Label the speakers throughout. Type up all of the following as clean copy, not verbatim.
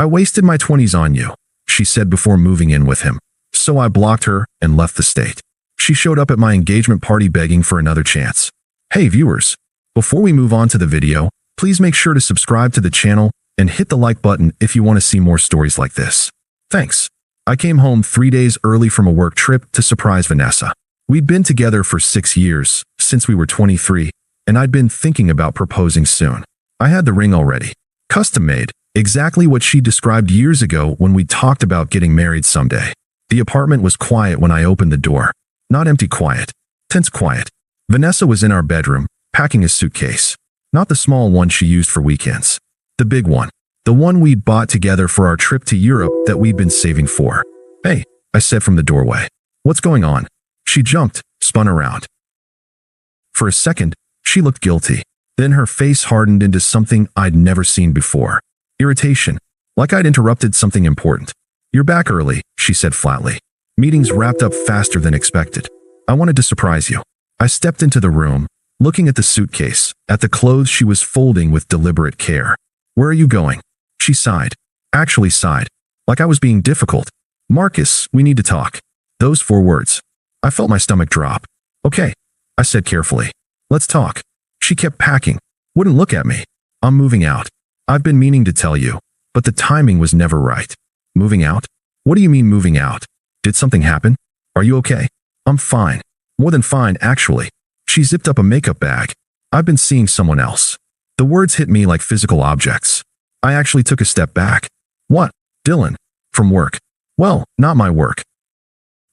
Speaker 1: I wasted my 20s on you, she said before moving in with him. So I blocked her and left the state. She showed up at my engagement party begging for another chance. Hey viewers, before we move on to the video, please make sure to subscribe to the channel and hit the like button if you want to see more stories like this. Thanks. I came home 3 days early from a work trip to surprise Vanessa. We'd been together for 6 years, since we were 23, and I'd been thinking about proposing soon. I had the ring already. Custom made, exactly what she described years ago when we talked about getting married someday. The apartment was quiet when I opened the door. Not empty quiet. Tense quiet. Vanessa was in our bedroom, packing a suitcase. Not the small one she used for weekends. The big one. The one we'd bought together for our trip to Europe that we'd been saving for. Hey, I said from the doorway. What's going on? She jumped, spun around. For a second, she looked guilty. Then her face hardened into something I'd never seen before. Irritation. Like I'd interrupted something important. You're back early, she said flatly. Meetings wrapped up faster than expected. I wanted to surprise you. I stepped into the room, looking at the suitcase, at the clothes she was folding with deliberate care. Where are you going? She sighed. Actually sighed. Like I was being difficult. Marcus, we need to talk. Those 4 words. I felt my stomach drop. Okay, I said carefully. Let's talk. She kept packing. Wouldn't look at me. I'm moving out. I've been meaning to tell you, but the timing was never right. Moving out? What do you mean moving out? Did something happen? Are you okay? I'm fine. More than fine, actually. She zipped up a makeup bag. I've been seeing someone else. The words hit me like physical objects. I actually took a step back. What? Dylan. From work. Well, not my work.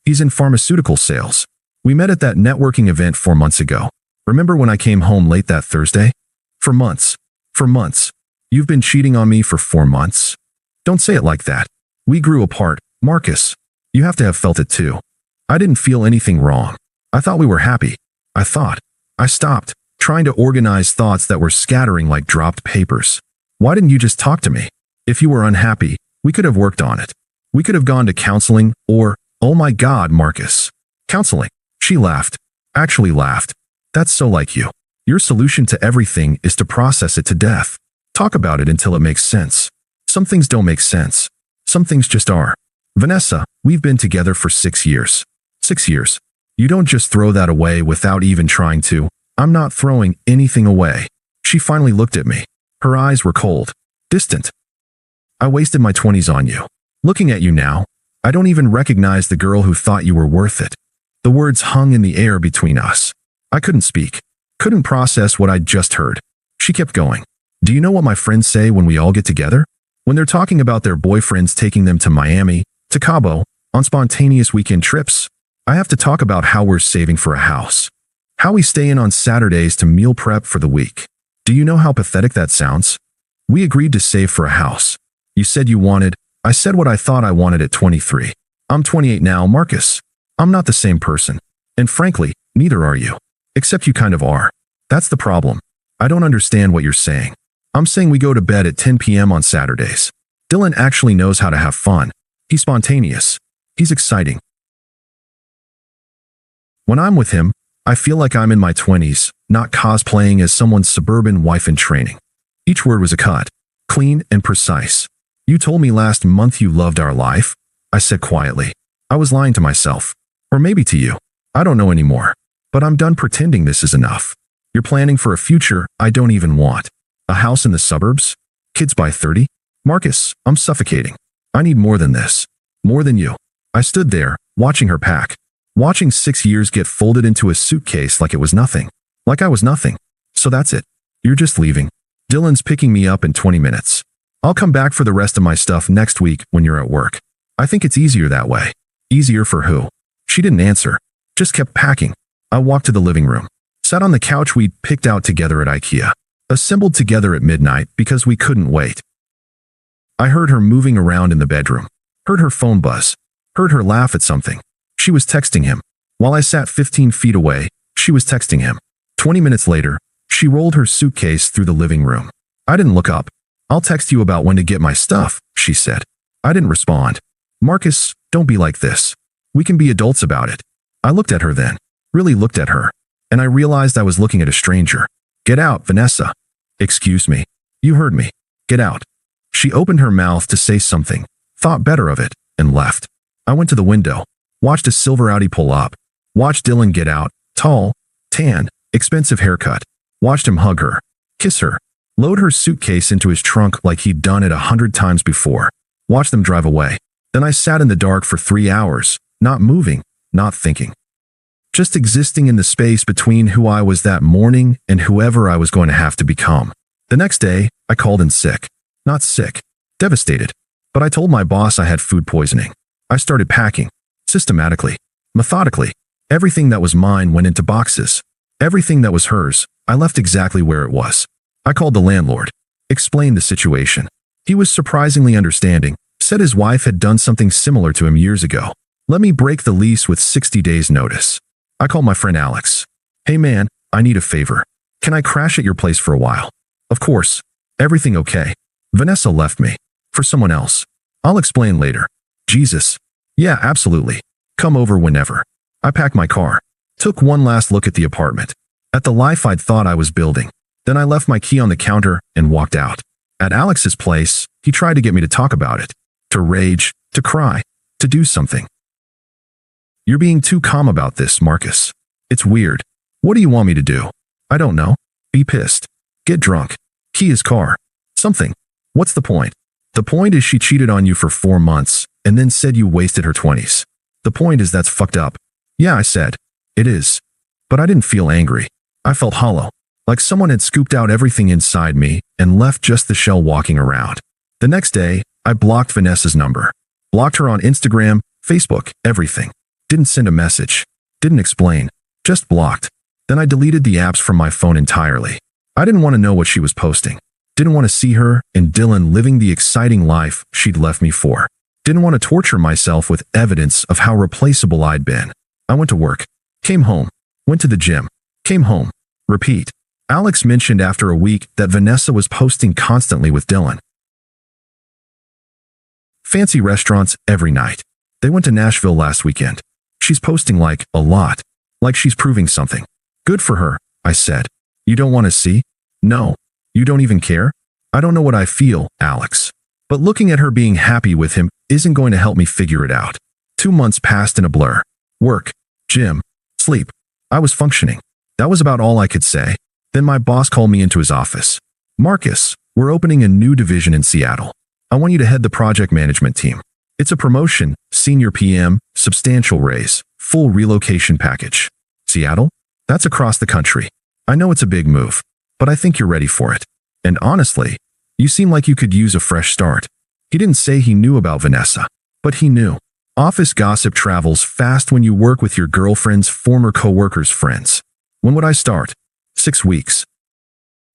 Speaker 1: He's in pharmaceutical sales. We met at that networking event 4 months ago. Remember when I came home late that Thursday? For months. For months. You've been cheating on me for 4 months? Don't say it like that. We grew apart, Marcus. You have to have felt it too. I didn't feel anything wrong. I thought we were happy. I stopped, trying to organize thoughts that were scattering like dropped papers. Why didn't you just talk to me? If you were unhappy, we could have worked on it. We could have gone to counseling or, oh my God, Marcus. Counseling. She laughed. Actually laughed. That's so like you. Your solution to everything is to process it to death. Talk about it until it makes sense. Some things don't make sense. Some things just are. Vanessa, we've been together for 6 years. 6 years. You don't just throw that away without even trying to. I'm not throwing anything away. She finally looked at me. Her eyes were cold. Distant. I wasted my 20s on you. Looking at you now, I don't even recognize the girl who thought you were worth it. The words hung in the air between us. I couldn't speak. Couldn't process what I'd just heard. She kept going. Do you know what my friends say when we all get together? When they're talking about their boyfriends taking them to Miami, to Cabo, on spontaneous weekend trips, I have to talk about how we're saving for a house. How we stay in on Saturdays to meal prep for the week. Do you know how pathetic that sounds? We agreed to save for a house. You said you wanted, I said what I thought I wanted at 23. I'm 28 now, Marcus. I'm not the same person. And frankly, neither are you. Except you kind of are. That's the problem. I don't understand what you're saying. I'm saying we go to bed at 10 p.m. on Saturdays. Dylan actually knows how to have fun. He's spontaneous. He's exciting. When I'm with him, I feel like I'm in my 20s, not cosplaying as someone's suburban wife in training. Each word was a cut, clean and precise. You told me last month you loved our life, I said quietly. I was lying to myself. Or maybe to you. I don't know anymore. But I'm done pretending this is enough. You're planning for a future I don't even want. A house in the suburbs? Kids by 30? Marcus, I'm suffocating. I need more than this. More than you. I stood there, watching her pack. Watching 6 years get folded into a suitcase like it was nothing. Like I was nothing. So that's it. You're just leaving. Dylan's picking me up in 20 minutes. I'll come back for the rest of my stuff next week when you're at work. I think it's easier that way. Easier for who? She didn't answer. Just kept packing. I walked to the living room. Sat on the couch we'd picked out together at IKEA. Assembled together at midnight because we couldn't wait. I heard her moving around in the bedroom. Heard her phone buzz. Heard her laugh at something. She was texting him. While I sat 15 feet away, she was texting him. 20 minutes later, she rolled her suitcase through the living room. I didn't look up. I'll text you about when to get my stuff, she said. I didn't respond. Marcus, don't be like this. We can be adults about it. I looked at her then. Really looked at her. And I realized I was looking at a stranger. Get out, Vanessa. Excuse me. You heard me. Get out. She opened her mouth to say something, thought better of it, and left. I went to the window, watched a silver Audi pull up, watched Dylan get out, tall, tan, expensive haircut, watched him hug her, kiss her, load her suitcase into his trunk like he'd done it 100 times before, watched them drive away. Then I sat in the dark for 3 hours, not moving, not thinking. Just existing in the space between who I was that morning and whoever I was going to have to become. The next day, I called in sick. Not sick, devastated. But I told my boss I had food poisoning. I started packing, systematically, methodically. Everything that was mine went into boxes. Everything that was hers, I left exactly where it was. I called the landlord, explained the situation. He was surprisingly understanding, said his wife had done something similar to him years ago. Let me break the lease with 60 days notice. I called my friend Alex. Hey man, I need a favor. Can I crash at your place for a while? Of course. Everything okay? Vanessa left me. For someone else. I'll explain later. Jesus. Yeah, absolutely. Come over whenever. I packed my car. Took one last look at the apartment. At the life I'd thought I was building. Then I left my key on the counter and walked out. At Alex's place, he tried to get me to talk about it. To rage, to cry, to do something. You're being too calm about this, Marcus. It's weird. What do you want me to do? I don't know. Be pissed. Get drunk. Key his car. Something. What's the point? The point is she cheated on you for 4 months and then said you wasted her 20s. The point is that's fucked up. Yeah, I said. It is. But I didn't feel angry. I felt hollow. Like someone had scooped out everything inside me and left just the shell walking around. The next day, I blocked Vanessa's number. Blocked her on Instagram, Facebook, everything. Didn't send a message. Didn't explain. Just blocked. Then I deleted the apps from my phone entirely. I didn't want to know what she was posting. Didn't want to see her and Dylan living the exciting life she'd left me for. Didn't want to torture myself with evidence of how replaceable I'd been. I went to work. Came home. Went to the gym. Came home. Repeat. Alex mentioned after a week that Vanessa was posting constantly with Dylan. Fancy restaurants every night. They went to Nashville last weekend. She's posting like a lot. Like she's proving something. Good for her, I said. You don't want to see? No. You don't even care? I don't know what I feel, Alex. But looking at her being happy with him isn't going to help me figure it out. 2 months passed in a blur. Work, gym, sleep. I was functioning. That was about all I could say. Then my boss called me into his office. Marcus, we're opening a new division in Seattle. I want you to head the project management team. It's a promotion, senior PM, substantial raise, full relocation package. Seattle? That's across the country. I know it's a big move, but I think you're ready for it. And honestly, you seem like you could use a fresh start. He didn't say he knew about Vanessa, but he knew. Office gossip travels fast when you work with your girlfriend's former co-workers' friends. When would I start? 6 weeks.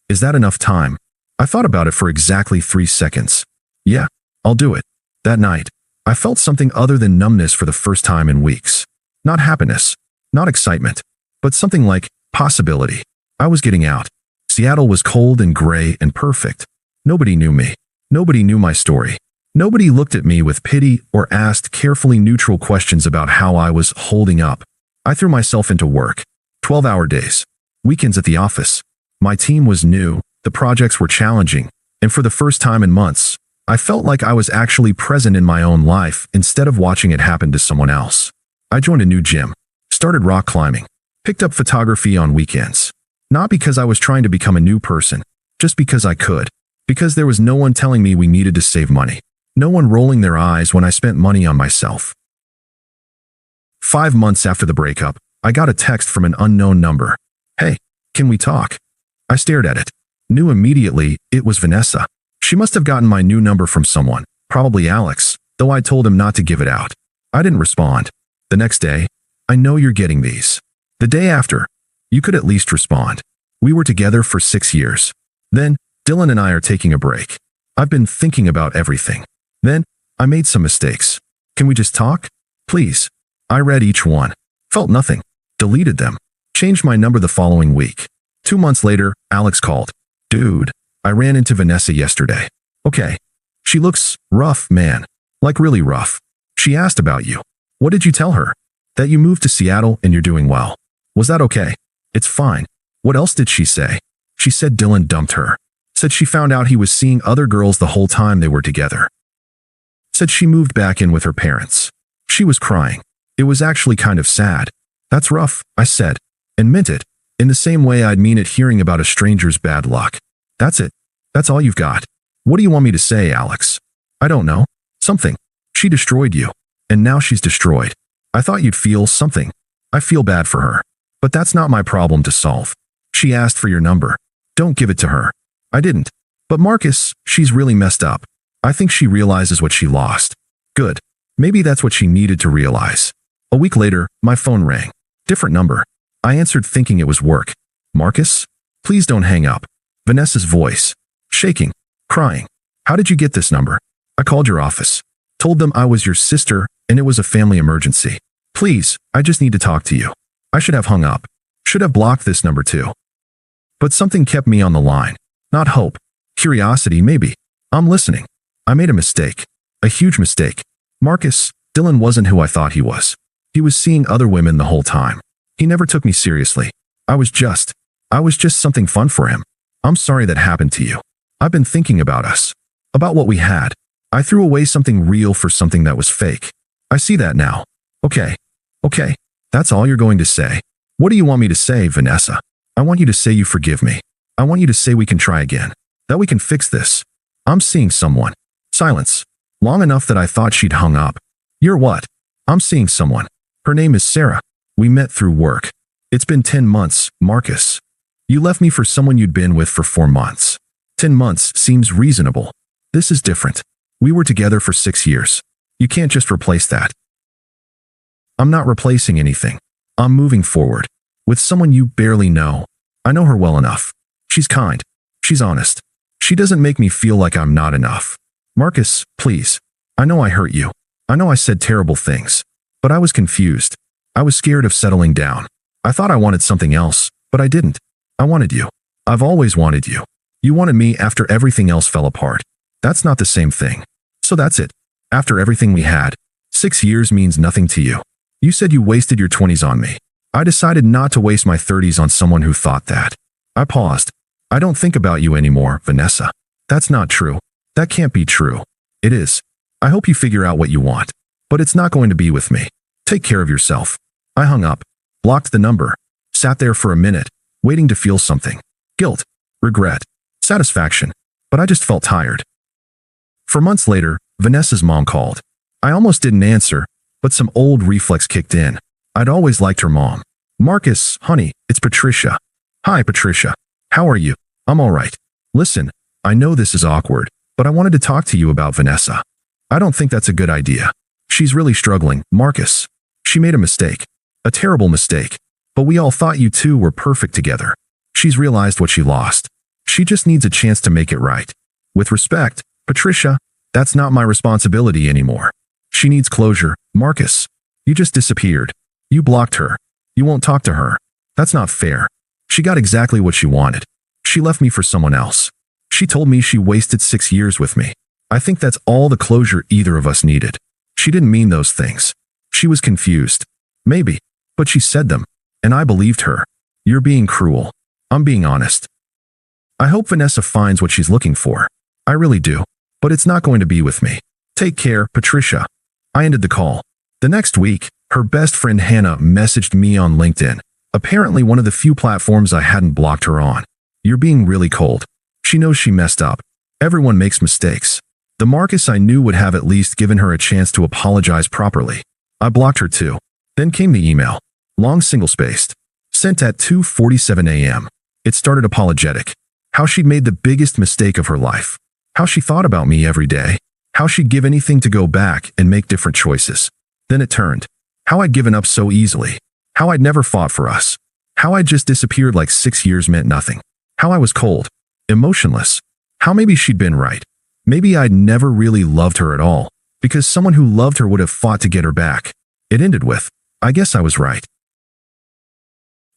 Speaker 1: Is that enough time? I thought about it for exactly 3 seconds. Yeah, I'll do it. That night, I felt something other than numbness for the first time in weeks. Not happiness, not excitement, but something like possibility. I was getting out. Seattle was cold and gray and perfect. Nobody knew me. Nobody knew my story. Nobody looked at me with pity or asked carefully neutral questions about how I was holding up. I threw myself into work. 12-hour days. Weekends at the office. My team was new, the projects were challenging, and for the first time in months, I felt like I was actually present in my own life instead of watching it happen to someone else. I joined a new gym, started rock climbing, picked up photography on weekends. Not because I was trying to become a new person, just because I could. Because there was no one telling me we needed to save money. No one rolling their eyes when I spent money on myself. 5 months after the breakup, I got a text from an unknown number. Hey, can we talk? I stared at it. Knew immediately it was Vanessa. She must have gotten my new number from someone, probably Alex, though I told him not to give it out. I didn't respond. The next day, I know you're getting these. The day after, you could at least respond. We were together for 6 years. Then, Dylan and I are taking a break. I've been thinking about everything. Then, I made some mistakes. Can we just talk? Please. I read each one. Felt nothing. Deleted them. Changed my number the following week. 2 months later, Alex called. Dude, I ran into Vanessa yesterday. Okay. She looks rough, man. Like really rough. She asked about you. What did you tell her? That you moved to Seattle and you're doing well. Was that okay? It's fine. What else did she say? She said Dylan dumped her. Said she found out he was seeing other girls the whole time they were together. Said she moved back in with her parents. She was crying. It was actually kind of sad. That's rough, I said, and meant it, in the same way I'd mean it hearing about a stranger's bad luck. That's it. That's all you've got. What do you want me to say, Alex? I don't know. Something. She destroyed you. And now she's destroyed. I thought you'd feel something. I feel bad for her. But that's not my problem to solve. She asked for your number. Don't give it to her. I didn't. But Marcus, she's really messed up. I think she realizes what she lost. Good. Maybe that's what she needed to realize. A week later, my phone rang. Different number. I answered thinking it was work. Marcus? Please don't hang up. Vanessa's voice. Shaking. Crying. How did you get this number? I called your office. Told them I was your sister and it was a family emergency. Please, I just need to talk to you. I should have hung up. Should have blocked this number too. But something kept me on the line. Not hope. Curiosity, maybe. I'm listening. I made a mistake. A huge mistake. Marcus, Dylan wasn't who I thought he was. He was seeing other women the whole time. He never took me seriously. I was just something fun for him. I'm sorry that happened to you. I've been thinking about us. About what we had. I threw away something real for something that was fake. I see that now. Okay. That's all you're going to say. What do you want me to say, Vanessa? I want you to say you forgive me. I want you to say we can try again. That we can fix this. I'm seeing someone. Silence. Long enough that I thought she'd hung up. You're what? I'm seeing someone. Her name is Sarah. We met through work. It's been 10 months, Marcus. You left me for someone you'd been with for 4 months. 10 months seems reasonable. This is different. We were together for 6 years. You can't just replace that. I'm not replacing anything. I'm moving forward. With someone you barely know. I know her well enough. She's kind. She's honest. She doesn't make me feel like I'm not enough. Marcus, please. I know I hurt you. I know I said terrible things. But I was confused. I was scared of settling down. I thought I wanted something else, but I didn't. I wanted you. I've always wanted you. You wanted me after everything else fell apart. That's not the same thing. So that's it. After everything we had, 6 years means nothing to you. You said you wasted your 20s on me. I decided not to waste my 30s on someone who thought that. I paused. I don't think about you anymore, Vanessa. That's not true. That can't be true. It is. I hope you figure out what you want. But it's not going to be with me. Take care of yourself. I hung up, blocked the number, sat there for a minute, waiting to feel something. Guilt, regret, satisfaction. But I just felt tired. For months later, Vanessa's mom called. I almost didn't answer, but some old reflex kicked in. I'd always liked her mom. Marcus, honey, it's Patricia. Hi, Patricia. How are you? I'm all right. Listen, I know this is awkward, but I wanted to talk to you about Vanessa. I don't think that's a good idea. She's really struggling, Marcus. She made a mistake. A terrible mistake. But we all thought you two were perfect together. She's realized what she lost. She just needs a chance to make it right. With respect, Patricia, that's not my responsibility anymore. She needs closure, Marcus. You just disappeared. You blocked her. You won't talk to her. That's not fair. She got exactly what she wanted. She left me for someone else. She told me she wasted 6 years with me. I think that's all the closure either of us needed. She didn't mean those things. She was confused. Maybe. But she said them. And I believed her. You're being cruel. I'm being honest. I hope Vanessa finds what she's looking for. I really do. But it's not going to be with me. Take care, Patricia. I ended the call. The next week, her best friend Hannah messaged me on LinkedIn. Apparently one of the few platforms I hadn't blocked her on. You're being really cold. She knows she messed up. Everyone makes mistakes. The Marcus I knew would have at least given her a chance to apologize properly. I blocked her too. Then came the email. Long single-spaced. Sent at 2:47 a.m. It started apologetic. How she'd made the biggest mistake of her life. How she thought about me every day. How she'd give anything to go back and make different choices. Then it turned. How I'd given up so easily. How I'd never fought for us. How I'd just disappeared like 6 years meant nothing. How I was cold. Emotionless. How maybe she'd been right. Maybe I'd never really loved her at all, because someone who loved her would have fought to get her back. It ended with, I guess I was right.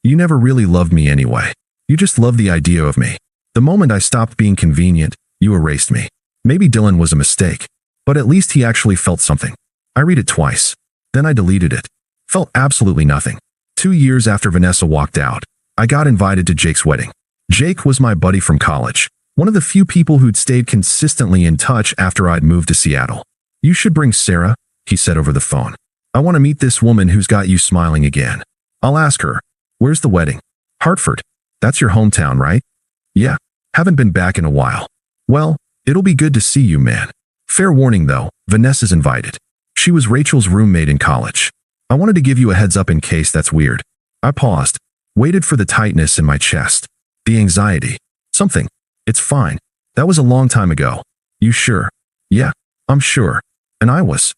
Speaker 1: You never really loved me anyway. You just loved the idea of me. The moment I stopped being convenient, you erased me. Maybe Dylan was a mistake, but at least he actually felt something. I read it twice. Then I deleted it. Felt absolutely nothing. 2 years after Vanessa walked out, I got invited to Jake's wedding. Jake was my buddy from college. One of the few people who'd stayed consistently in touch after I'd moved to Seattle. You should bring Sarah, he said over the phone. I want to meet this woman who's got you smiling again. I'll ask her. Where's the wedding? Hartford. That's your hometown, right? Yeah. Haven't been back in a while. Well, it'll be good to see you, man. Fair warning though, Vanessa's invited. She was Rachel's roommate in college. I wanted to give you a heads up in case that's weird. I paused, waited for the tightness in my chest. The anxiety. Something. It's fine. That was a long time ago. You sure? Yeah, I'm sure. And I was.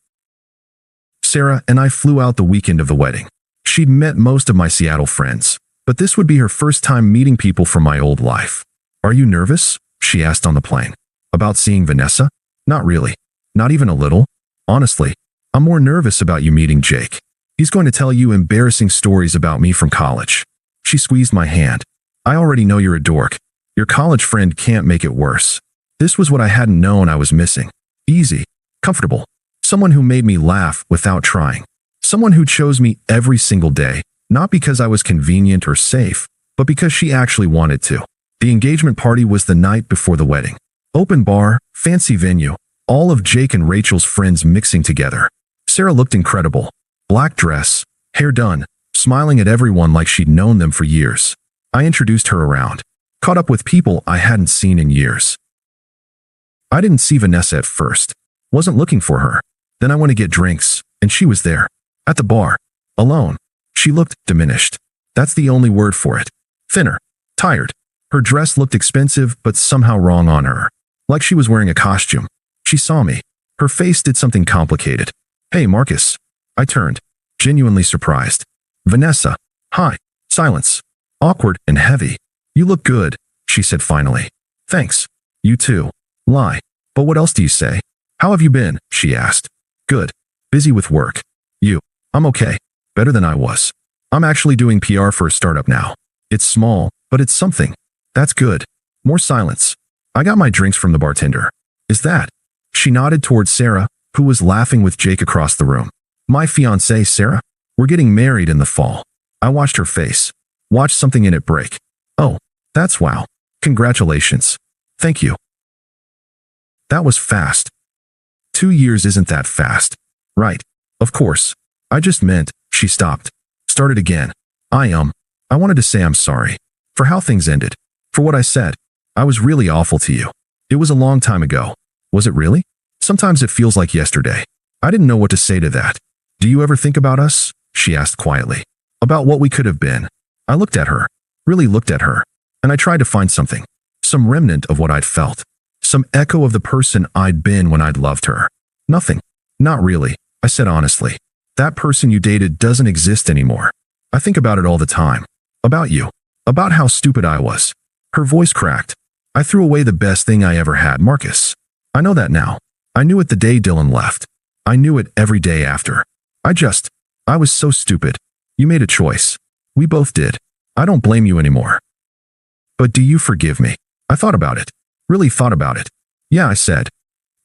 Speaker 1: Sarah and I flew out the weekend of the wedding. She'd met most of my Seattle friends, but this would be her first time meeting people from my old life. Are you nervous? She asked on the plane. About seeing Vanessa? Not really. Not even a little. Honestly, I'm more nervous about you meeting Jake. He's going to tell you embarrassing stories about me from college. She squeezed my hand. I already know you're a dork. Your college friend can't make it worse. This was what I hadn't known I was missing. Easy. Comfortable. Someone who made me laugh without trying. Someone who chose me every single day, not because I was convenient or safe, but because she actually wanted to. The engagement party was the night before the wedding. Open bar, fancy venue, all of Jake and Rachel's friends mixing together. Sarah looked incredible. Black dress, hair done, smiling at everyone like she'd known them for years. I introduced her around. Caught up with people I hadn't seen in years. I didn't see Vanessa at first. Wasn't looking for her. Then I went to get drinks, and she was there. At the bar. Alone. She looked diminished. That's the only word for it. Thinner. Tired. Her dress looked expensive but somehow wrong on her. Like she was wearing a costume. She saw me. Her face did something complicated. Hey, Marcus. I turned. Genuinely surprised. Vanessa. Hi. Silence. Awkward and heavy. You look good, she said finally. Thanks. You too. Lie. But what else do you say? How have you been? She asked. Good. Busy with work. You. I'm okay. Better than I was. I'm actually doing PR for a startup now. It's small, but it's something. That's good. More silence. I got my drinks from the bartender. Is that? She nodded towards Sarah, who was laughing with Jake across the room. My fiancée, Sarah? We're getting married in the fall. I watched her face. Watched something in it break. Oh, that's wow. Congratulations. Thank you. That was fast. 2 years isn't that fast. Right. Of course. I just meant, she stopped. Started again. I wanted to say I'm sorry. For how things ended. For what I said. I was really awful to you. It was a long time ago. Was it really? Sometimes it feels like yesterday. I didn't know what to say to that. Do you ever think about us? She asked quietly. About what we could have been. I looked at her. Really looked at her. And I tried to find something. Some remnant of what I'd felt. Some echo of the person I'd been when I'd loved her. Nothing. Not really, I said honestly. That person you dated doesn't exist anymore. I think about it all the time. About you. About how stupid I was. Her voice cracked. I threw away the best thing I ever had, Marcus. I know that now. I knew it the day Dylan left. I knew it every day after. I was so stupid. You made a choice. We both did. I don't blame you anymore. But do you forgive me? I thought about it. Really thought about it. Yeah, I said.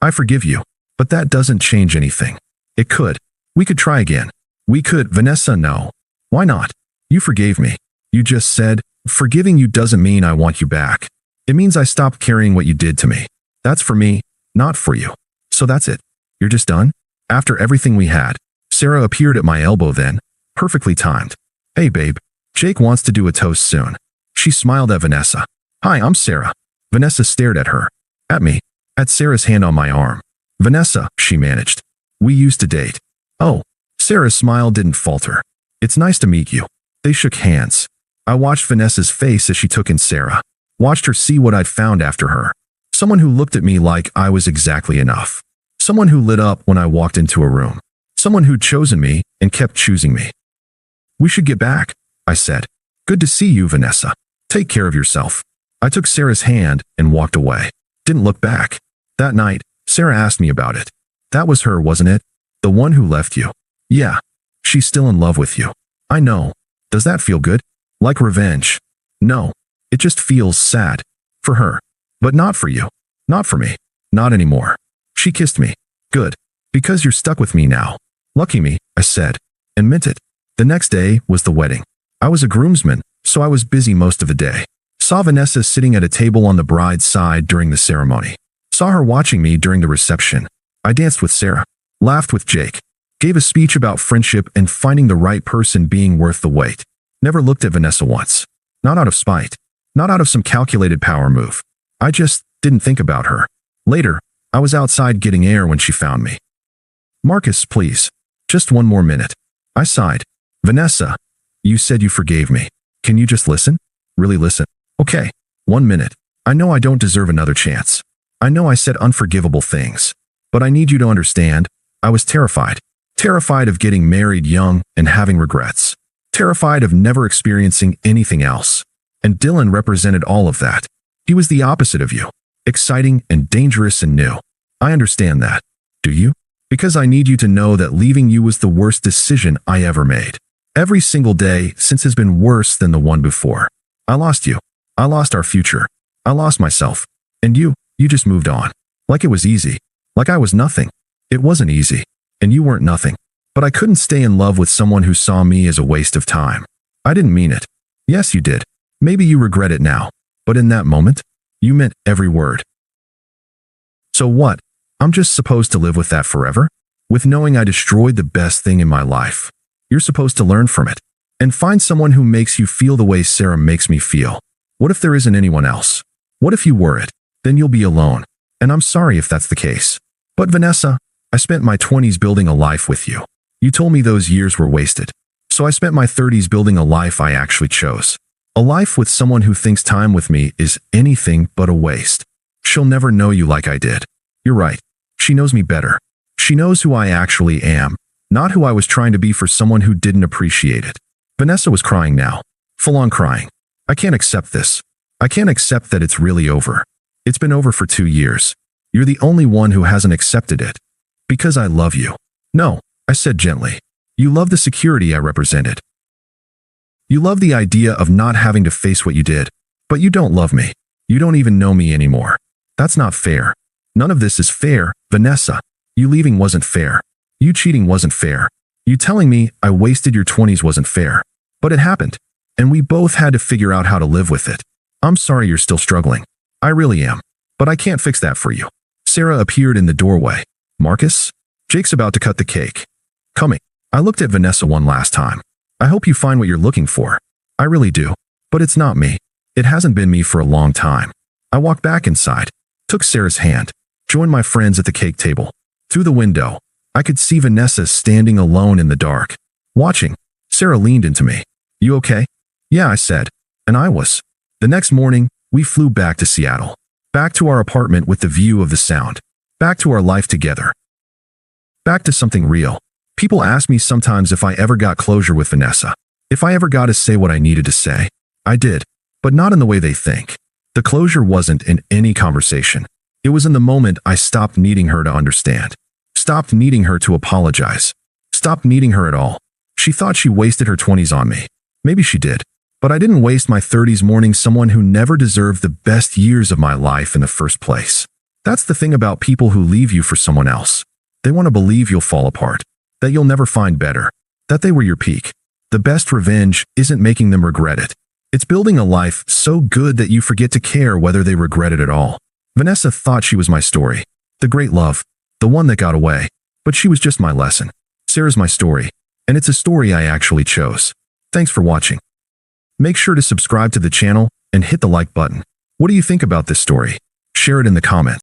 Speaker 1: I forgive you. But that doesn't change anything. It could. We could try again. We could. Vanessa, no. Why not? You forgave me. You just said, forgiving you doesn't mean I want you back. It means I stopped carrying what you did to me. That's for me, not for you. So that's it. You're just done? After everything we had. Sarah appeared at my elbow then, perfectly timed. Hey babe, Jake wants to do a toast soon. She smiled at Vanessa. Hi, I'm Sarah. Vanessa stared at her. At me. At Sarah's hand on my arm. Vanessa, she managed. We used to date. Oh. Sarah's smile didn't falter. It's nice to meet you. They shook hands. I watched Vanessa's face as she took in Sarah. Watched her see what I'd found after her. Someone who looked at me like I was exactly enough. Someone who lit up when I walked into a room. Someone who'd chosen me and kept choosing me. We should get back, I said. Good to see you, Vanessa. Take care of yourself. I took Sarah's hand and walked away. Didn't look back. That night, Sarah asked me about it. That was her, wasn't it? The one who left you. Yeah. She's still in love with you. I know. Does that feel good? Like revenge? No. It just feels sad. For her. But not for you. Not for me. Not anymore. She kissed me. Good. Because you're stuck with me now. Lucky me, I said. And meant it. The next day was the wedding. I was a groomsman, so I was busy most of the day. Saw Vanessa sitting at a table on the bride's side during the ceremony. Saw her watching me during the reception. I danced with Sarah, laughed with Jake, gave a speech about friendship and finding the right person being worth the wait. Never looked at Vanessa once. Not out of spite. Not out of some calculated power move. I just didn't think about her. Later, I was outside getting air when she found me. Marcus, please. Just one more minute. I sighed. Vanessa, you said you forgave me. Can you just listen? Really listen? Okay. 1 minute. I know I don't deserve another chance. I know I said unforgivable things. But I need you to understand, I was terrified. Terrified of getting married young and having regrets. Terrified of never experiencing anything else. And Dylan represented all of that. He was the opposite of you. Exciting and dangerous and new. I understand that. Do you? Because I need you to know that leaving you was the worst decision I ever made. Every single day since has been worse than the one before. I lost you. I lost our future. I lost myself. And you just moved on. Like it was easy. Like I was nothing. It wasn't easy. And you weren't nothing. But I couldn't stay in love with someone who saw me as a waste of time. I didn't mean it. Yes, you did. Maybe you regret it now. But in that moment, you meant every word. So what? I'm just supposed to live with that forever? With knowing I destroyed the best thing in my life. You're supposed to learn from it. And find someone who makes you feel the way Sarah makes me feel. What if there isn't anyone else? What if you were it? Then you'll be alone. And I'm sorry if that's the case. But Vanessa, I spent my 20s building a life with you. You told me those years were wasted. So I spent my 30s building a life I actually chose. A life with someone who thinks time with me is anything but a waste. She'll never know you like I did. You're right. She knows me better. She knows who I actually am, not who I was trying to be for someone who didn't appreciate it. Vanessa was crying now. Full on crying. I can't accept this. I can't accept that it's really over. It's been over for 2 years. You're the only one who hasn't accepted it. Because I love you. No, I said gently. You love the security I represented. You love the idea of not having to face what you did. But you don't love me. You don't even know me anymore. That's not fair. None of this is fair, Vanessa. You leaving wasn't fair. You cheating wasn't fair. You telling me I wasted your 20s wasn't fair. But it happened. And we both had to figure out how to live with it. I'm sorry you're still struggling. I really am. But I can't fix that for you. Sarah appeared in the doorway. Marcus? Jake's about to cut the cake. Coming. I looked at Vanessa one last time. I hope you find what you're looking for. I really do. But it's not me. It hasn't been me for a long time. I walked back inside, took Sarah's hand, joined my friends at the cake table. Through the window, I could see Vanessa standing alone in the dark, watching. Sarah leaned into me. You okay? Yeah, I said. And I was. The next morning, we flew back to Seattle. Back to our apartment with the view of the sound. Back to our life together. Back to something real. People ask me sometimes if I ever got closure with Vanessa. If I ever got to say what I needed to say. I did. But not in the way they think. The closure wasn't in any conversation. It was in the moment I stopped needing her to understand. Stopped needing her to apologize. Stopped needing her at all. She thought she wasted her 20s on me. Maybe she did. But I didn't waste my 30s mourning someone who never deserved the best years of my life in the first place. That's the thing about people who leave you for someone else. They want to believe you'll fall apart. That you'll never find better. That they were your peak. The best revenge isn't making them regret it. It's building a life so good that you forget to care whether they regret it at all. Vanessa thought she was my story. The great love. The one that got away. But she was just my lesson. Sarah's my story. And it's a story I actually chose. Thanks for watching. Make sure to subscribe to the channel and hit the like button. What do you think about this story? Share it in the comments.